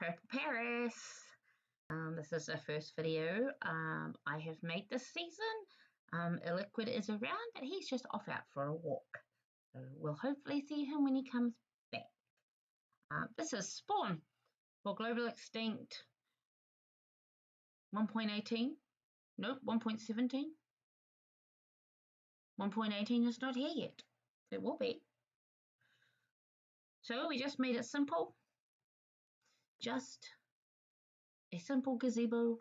PurpleParis. This is the first video I have made this season. Liquid is around, but he's just off out for a walk. So we'll hopefully see him when he comes back. This is Spawn for Global Extinct 1.18. Nope, 1.17. 1.18 is not here yet. It will be. So we just made it simple. Just a simple gazebo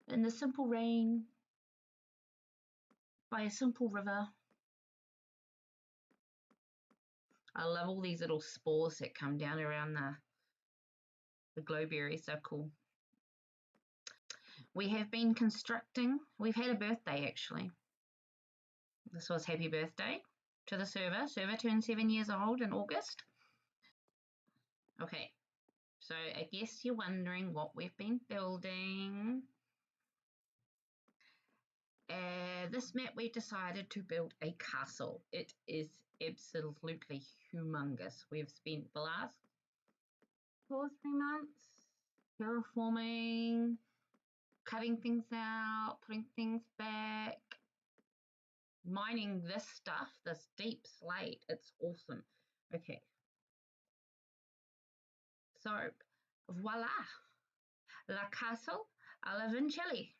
in the simple rain by a simple river. I love all these little spores that come down around the glowberries. They're cool. We have been constructing. We've had a birthday actually. This was happy birthday to the server. Server turned 7 years old in August. Okay, so I guess you're wondering what we've been building. This map we decided to build a castle. It is absolutely humongous. We've spent the last 2 or 3 months terraforming, cutting things out, putting things back, mining this stuff, this deep slate. It's awesome. Okay. So, voila, La Castle a la Vincelli.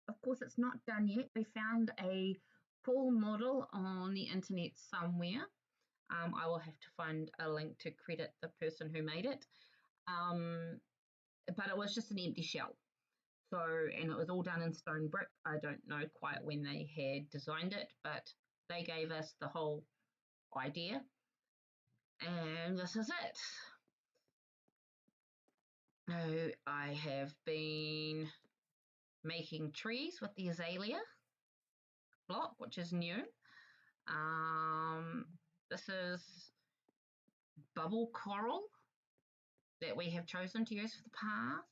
Of course, it's not done yet. We found a full model on the internet somewhere. I will have to find a link to credit the person who made it. But it was just an empty shell. So, and it was all done in stone brick. I don't know quite when they had designed it, but they gave us the whole idea. And this is it. So I have been making trees with the azalea block, which is new. This is bubble coral that we have chosen to use for the path.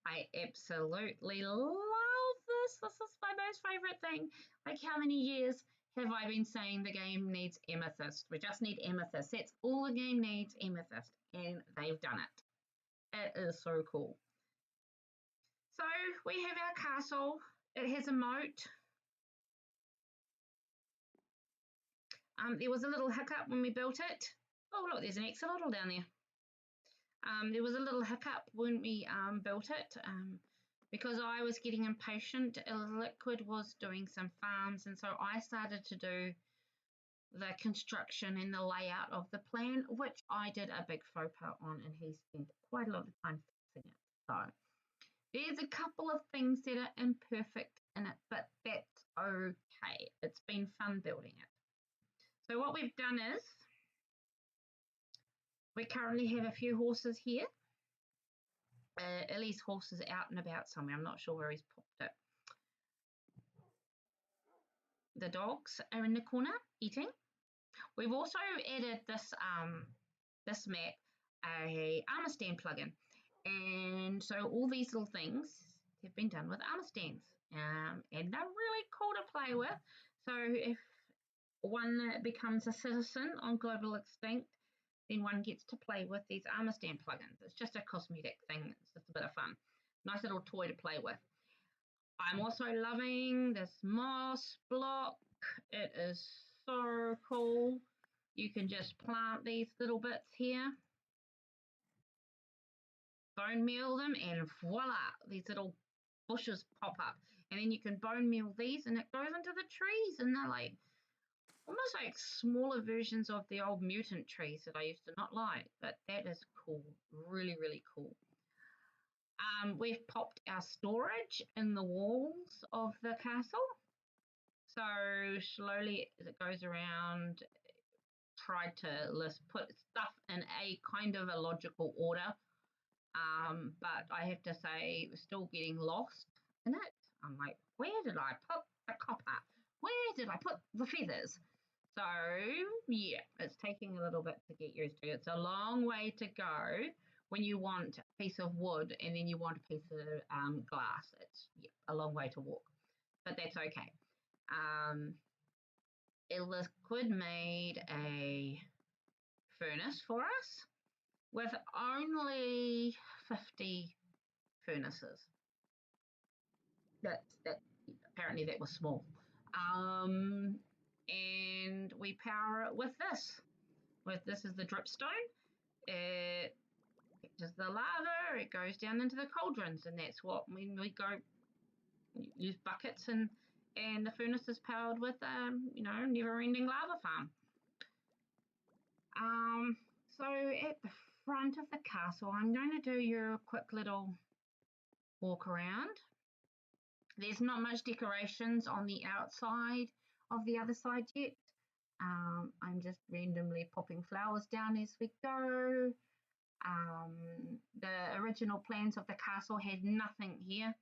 I absolutely love this. This is my most favorite thing. Like, how many years have I been saying the game needs amethyst? We just need amethyst. That's all the game needs, amethyst. And they've done it. It is so cool. So we have our castle. It has a moat. There was a little hiccup when we built it. Oh, look, there's an axolotl down there. There was a little hiccup when we built it because I was getting impatient. Liquid was doing some farms, and so I started to do the construction and the layout of the plan, which I did a big faux pas on, and he spent quite a lot of time fixing it. So there's a couple of things that are imperfect in it, but that's okay. It's been fun building it. So what we've done is we currently have a few horses here. Ellie's horse is out and about somewhere. I'm not sure where he's popped it. The dogs are in the corner eating. We've also added this this map a armor stand plugin, and so all these little things have been done with armor stands, and they're really cool to play with. So if one becomes a citizen on Global Extinct, then one gets to play with these armor stand plugins. It's just a cosmetic thing. It's just a bit of fun. Nice little toy to play with. I'm also loving this moss block. It is so cool. You can just plant these little bits here, bone meal them, and voila, these little bushes pop up. And then you can bone meal these, and it goes into the trees, and they're like almost like smaller versions of the old mutant trees that I used to not like. But that is cool, really, really cool. We've popped our storage in the walls of the castle. So slowly as it goes around, tried to put stuff in a kind of a logical order. But I have to say, we're still getting lost in it. I'm like, where did I put the copper? Where did I put the feathers? So yeah, it's taking a little bit to get used to. It's a long way to go when you want a piece of wood and then you want a piece of glass. It's a long way to walk, but that's okay. Liquid made a furnace for us. with only 50 furnaces. That apparently that was small. And we power it with this. This is the dripstone. It catches the lava, it goes down into the cauldrons, and that's what when we go use buckets, and the furnace is powered with never-ending lava farm. So at the front of the castle, I'm going to do you a quick little walk around. There's not much decorations on the outside of the other side yet. I'm just randomly popping flowers down as we go. The original plans of the castle had nothing here,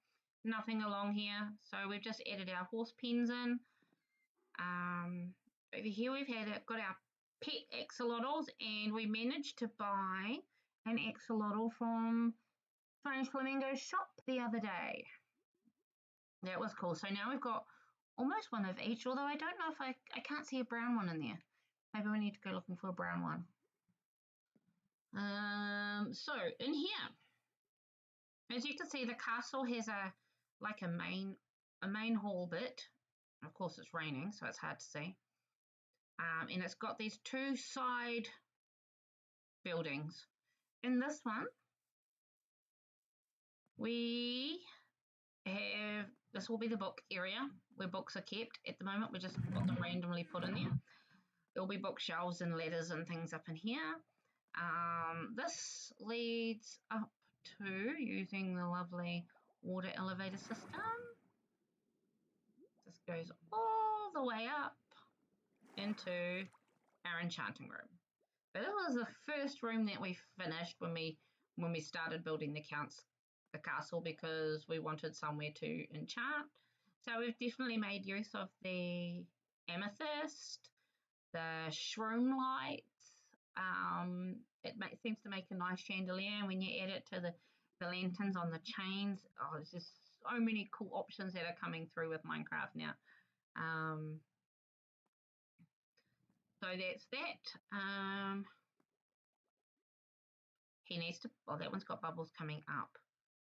nothing along here, so we've just added our horse pens in. Over here we've got our pet axolotls, and we managed to buy an axolotl from Strange Flamingo's shop the other day. That was cool. So now we've got almost one of each, although I don't know if I can't see a brown one in there. Maybe we need to go looking for a brown one. So in here, as you can see, the castle has a main hall bit. Of course, it's raining, so it's hard to see. And it's got these two side buildings. In this one, we have, this will be the book area where books are kept. At the moment, we just got them randomly put in there. There'll be bookshelves and letters and things up in here. This leads up to using the lovely water elevator system. This goes all the way up into our enchanting room. But this was the first room that we finished when we started building the castle, because we wanted somewhere to enchant. So we've definitely made use of the amethyst, the shroom lights. It seems to make a nice chandelier, and when you add it to the lanterns on the chains, there's just so many cool options that are coming through with Minecraft now. So that's that. He needs to, that one's got bubbles coming up.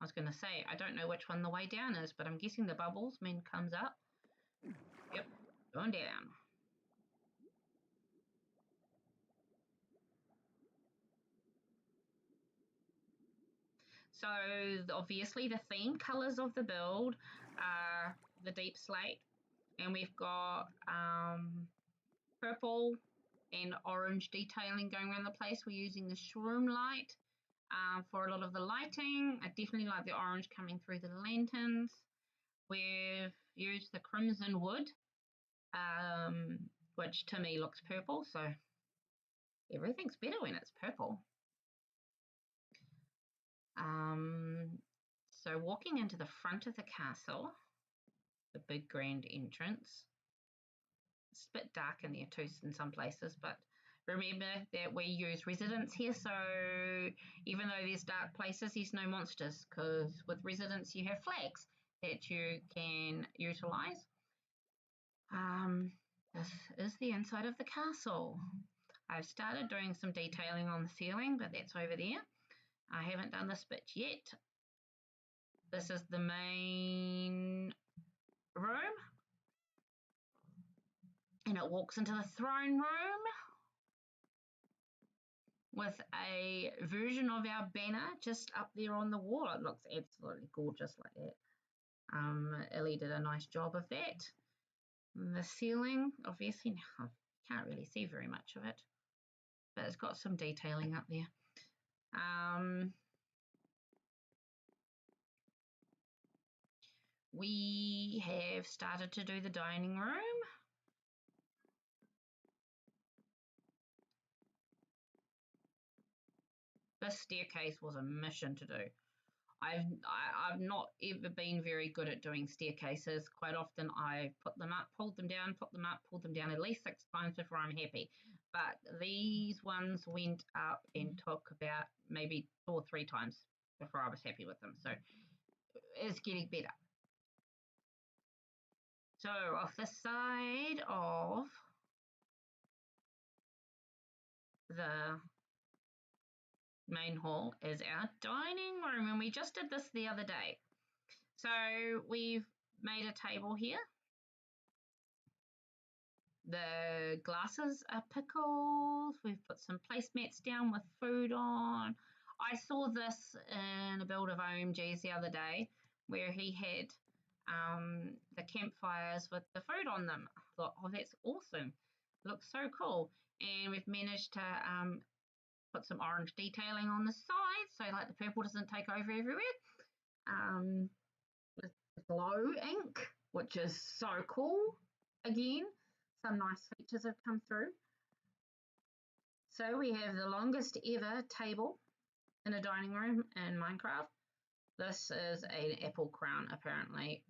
I was going to say, I don't know which one the way down is, but I'm guessing the bubbles mean comes up. Yep, going down. So obviously the theme colours of the build are the deep slate, and we've got purple and orange detailing going around the place. We're using the shroom light for a lot of the lighting. I definitely like the orange coming through the lanterns. We've used the crimson wood, which to me looks purple, so everything's better when it's purple. So walking into the front of the castle, the big grand entrance, it's a bit dark in there too in some places, but remember that we use residents here, so even though there's dark places, there's no monsters, because with residents you have flags that you can utilise. This is the inside of the castle. I've started doing some detailing on the ceiling, but that's over there. I haven't done this bit yet. This is the main room, and it walks into the throne room with a version of our banner just up there on the wall. It looks absolutely gorgeous like that. Ellie did a nice job of that. And the ceiling, obviously, no, can't really see very much of it, but it's got some detailing up there. We have started to do the dining room. This staircase was a mission to do. I've not ever been very good at doing staircases. Quite often I put them up, pulled them down, put them up, pulled them down at least 6 times before I'm happy. But these ones went up and took about maybe 2 or 3 times before I was happy with them. So it's getting better. So off the side of the main hall is our dining room, and we just did this the other day. So we've made a table here. The glasses are pickled. We've put some placemats down with food on. I saw this in a build of OMG's the other day where he had the campfires with the food on them. I thought, oh, that's awesome. Looks so cool. And we've managed to put some orange detailing on the side so like the purple doesn't take over everywhere. With glow ink, which is so cool. Again, some nice features have come through. So we have the longest ever table in a dining room in Minecraft. This is an apple crown, apparently.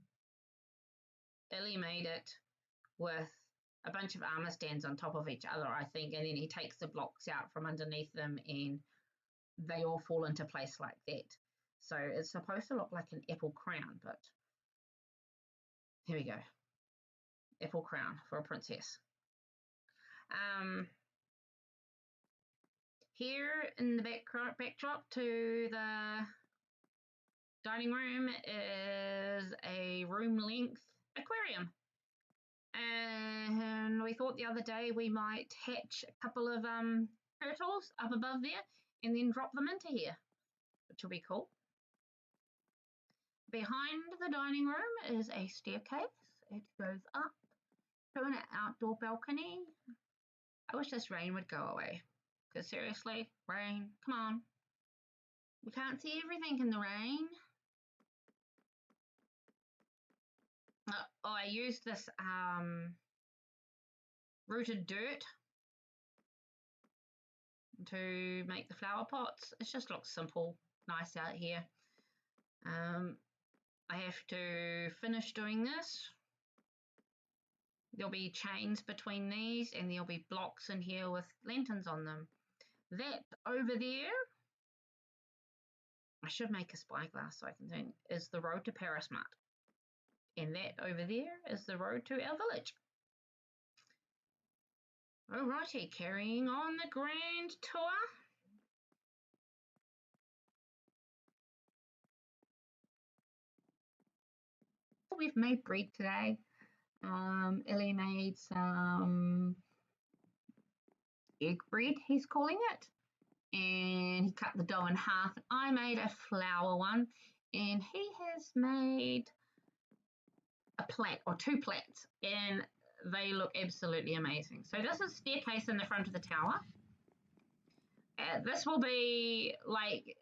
Illy made it with a bunch of armor stands on top of each other, I think, and then he takes the blocks out from underneath them and they all fall into place like that. So it's supposed to look like an apple crown, but here we go. Apple crown for a princess. Here in the backdrop to the dining room is a room length aquarium. And we thought the other day we might hatch a couple of turtles up above there and then drop them into here, which will be cool. Behind the dining room is a staircase. It goes up to an outdoor balcony. I wish this rain would go away. Because seriously, rain, come on. We can't see everything in the rain. I used this rooted dirt to make the flower pots. It just looks simple, nice out here. I have to finish doing this. There'll be chains between these and there'll be blocks in here with lanterns on them. That over there, I should make a spyglass so I can think, is the road to Paris Mart. And that over there is the road to our village. Alrighty, carrying on the grand tour. We've made bread today. Illy made some egg bread, he's calling it. And he cut the dough in half. I made a flour one, and he has made a plat or two plats, and they look absolutely amazing. So this is staircase in the front of the tower. This will be like,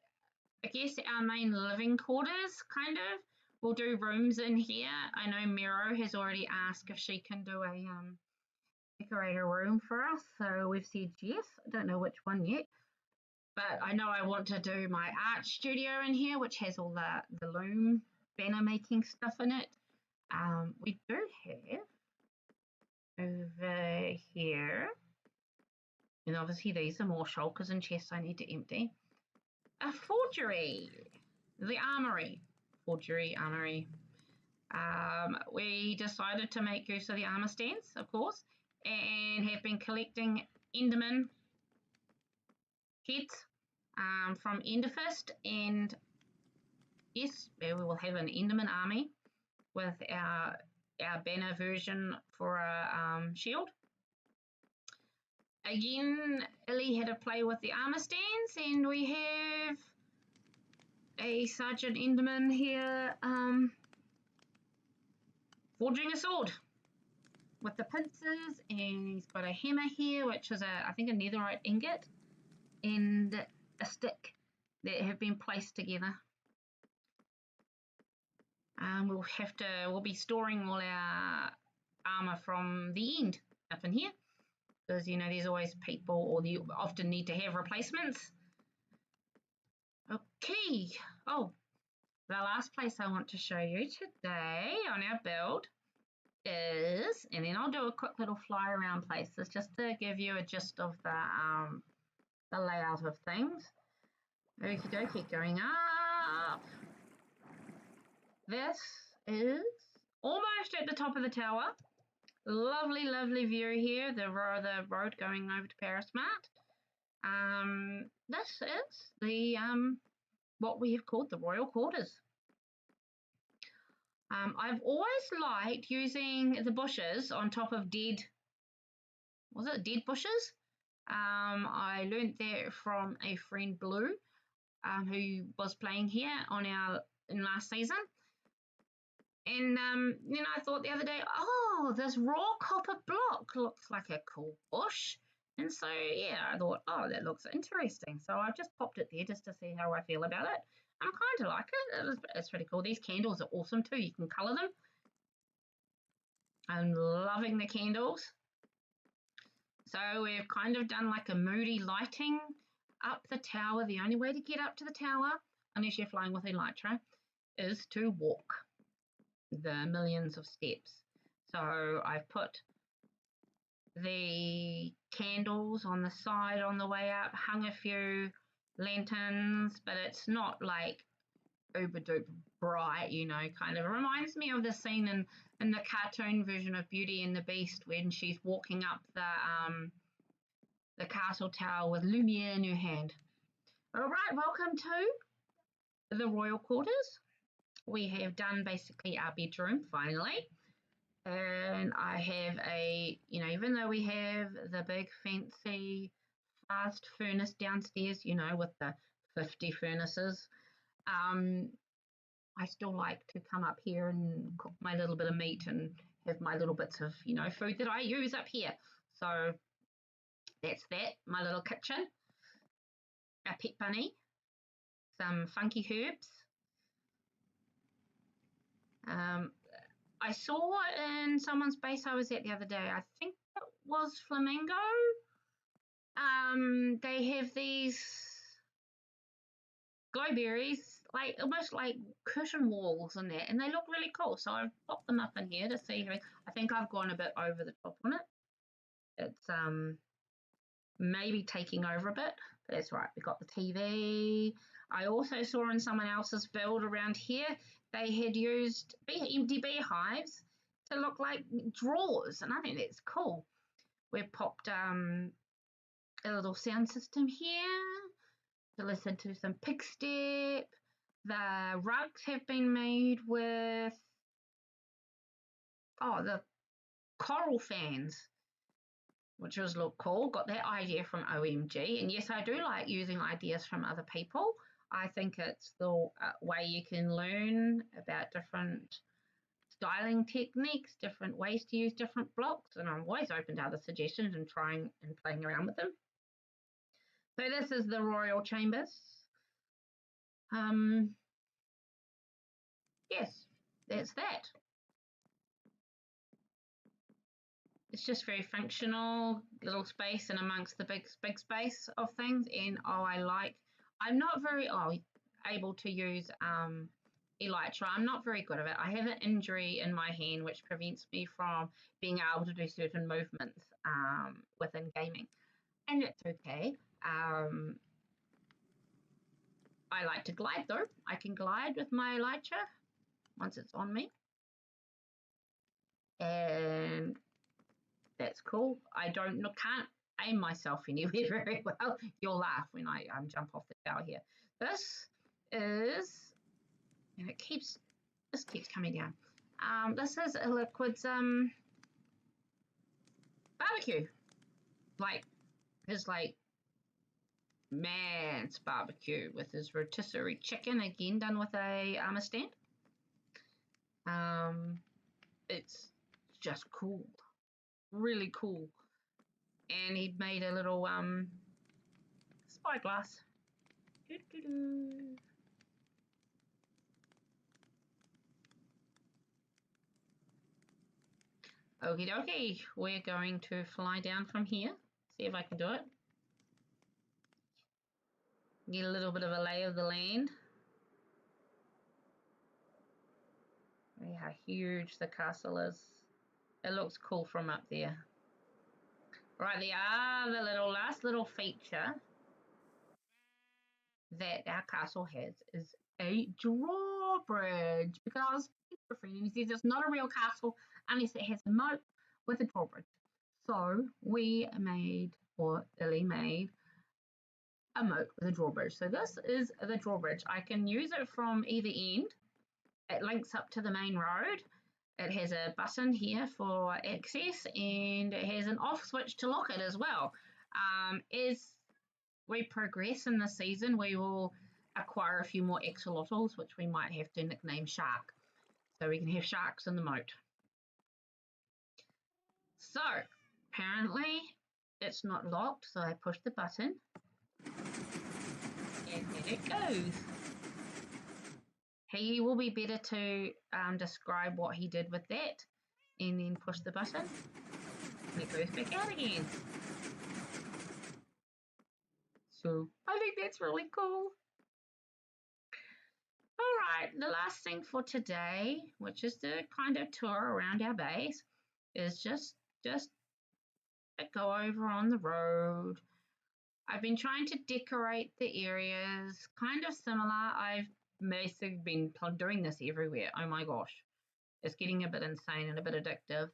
I guess, our main living quarters, kind of. We'll do rooms in here. I know Miro has already asked if she can do a decorator room for us, so we've said yes. I don't know which one yet. But I know I want to do my art studio in here, which has all the loom banner making stuff in it. We do have over here, and obviously these are more shulkers and chests I need to empty. A forgery, the Armory. Forgery, Armory. We decided to make use of the armor stands, of course, and have been collecting Enderman heads from Enderfist, and yes, we will have an Enderman army with our banner version for a shield. Again, Illy had a play with the armor stands, and we have a Sergeant Enderman here forging a sword with the pincers, and he's got a hammer here, which is I think a netherite ingot, and a stick that have been placed together. We'll be storing all our armor from the end up in here, because you know there's always people, or you often need to have replacements. Okay. Oh, the last place I want to show you today on our build is, and then I'll do a quick little fly around places just to give you a gist of the layout of things. Okie dokie, going up. This is almost at the top of the tower. Lovely, lovely view here. The road going over to Paris Mart. this is the what we have called the royal quarters. I've always liked using the bushes on top of dead bushes? I learned that from a friend Blue, who was playing here in last season. And then I thought the other day, oh, this raw copper block looks like a cool bush. And so, yeah, I thought, oh, that looks interesting. So I've just popped it there just to see how I feel about it. I kind of like it. It's pretty cool. These candles are awesome too. You can colour them. I'm loving the candles. So we've kind of done like a moody lighting up the tower. The only way to get up to the tower, unless you're flying with Elytra, is to walk the millions of steps. So I've put the candles on the side on the way up, hung a few lanterns, but it's not like uber duper bright, you know, kind of reminds me of the scene in the cartoon version of Beauty and the Beast when she's walking up the castle tower with Lumiere in her hand. All right, welcome to the royal quarters. We have done basically our bedroom finally. And I have even though we have the big fancy fast furnace downstairs, you know, with the 50 furnaces, I still like to come up here and cook my little bit of meat and have my little bits of, you know, food that I use up here. So that's that, my little kitchen. A pet bunny, some funky herbs. I saw in someone's base I was at the other day, I think it was Flamingo. They have these glowberries, like almost like curtain walls in there, and they look really cool. So I've popped them up in here to see. I think I've gone a bit over the top on it. It's maybe taking over a bit, but that's right. We've got the TV. I also saw in someone else's build around here, they had used empty beehives to look like drawers, and I think that's cool. We've popped a little sound system here to listen to some pig step. The rugs have been made with the coral fans, which was look cool. Got that idea from OMG, and yes, I do like using ideas from other people. I think it's the way you can learn about different styling techniques, different ways to use different blocks, and I'm always open to other suggestions and trying and playing around with them. So this is the royal chambers. Yes, that's that. It's just very functional, little space and amongst the big space of things. And I'm not very able to use Elytra. I'm not very good at it. I have an injury in my hand which prevents me from being able to do certain movements within gaming. And it's okay. I like to glide though. I can glide with my Elytra once it's on me. And that's cool. I can't aim myself anywhere very well. You'll laugh when I jump off the tower here. This is, and this keeps coming down. This is a Liquid's barbecue. His man's barbecue with his rotisserie chicken, again done with a armor stand. It's just cool. Really cool. And he made a little spyglass. Okie dokie, we're going to fly down from here, see if I can do it. Get a little bit of a lay of the land. See how huge the castle is. It looks cool from up there. Right, the last little feature that our castle has is a drawbridge, because my friend says it's not a real castle unless it has a moat with a drawbridge. So we made, or Illy made, a moat with a drawbridge. So this is the drawbridge. I can use it from either end. It links up to the main road. It has a button here for access, and it has an off switch to lock it as well. As we progress in the season, we will acquire a few more axolotls, which we might have to nickname Shark. So we can have sharks in the moat. So apparently it's not locked, so I push the button and then it goes. He will be better to describe what he did with that, and then push the button and it goes back out again. So I think that's really cool. All right, the last thing for today, which is the kind of tour around our base, is just go over on the road. I've been trying to decorate the areas kind of similar. I've mostly been doing this everywhere. Oh my gosh, it's getting a bit insane and a bit addictive.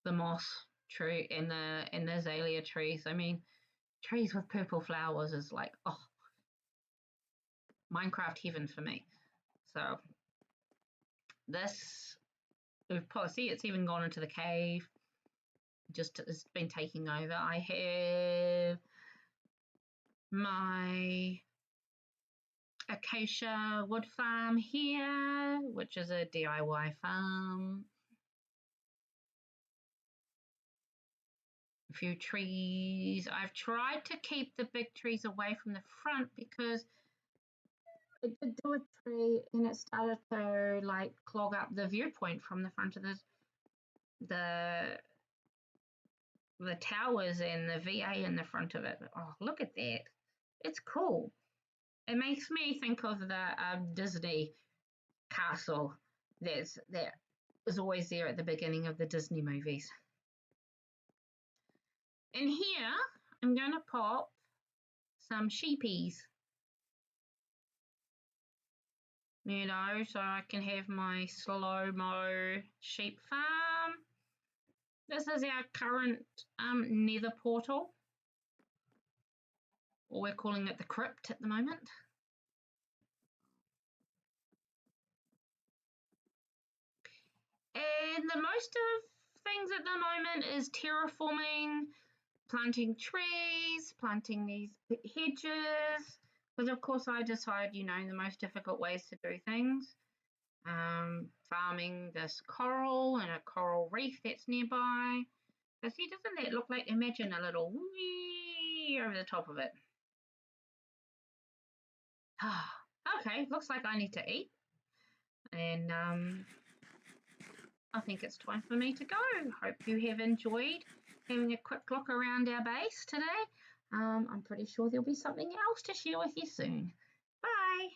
The moss tree and the azalea trees. I mean, trees with purple flowers is like, oh, Minecraft heaven for me. So this, we've see it's even gone into the cave. Just it's been taking over. I have my acacia wood farm here, which is a DIY farm. A few trees. I've tried to keep the big trees away from the front because I did do a tree and it started to like clog up the viewpoint from the front of the towers and the VA in the front of it. Oh, look at that. It's cool. It makes me think of the Disney castle that was always there at the beginning of the Disney movies. And here, I'm going to pop some sheepies. You know, so I can have my slow-mo sheep farm. This is our current nether portal. Or we're calling it the crypt at the moment. And the most of things at the moment is terraforming, planting trees, planting these hedges. Because of course I decide, you know, the most difficult ways to do things. Farming this coral and a coral reef that's nearby. So see, doesn't that look like, imagine a little wee over the top of it. Okay, looks like I need to eat. And I think it's time for me to go. Hope you have enjoyed having a quick look around our base today. I'm pretty sure there'll be something else to share with you soon. Bye.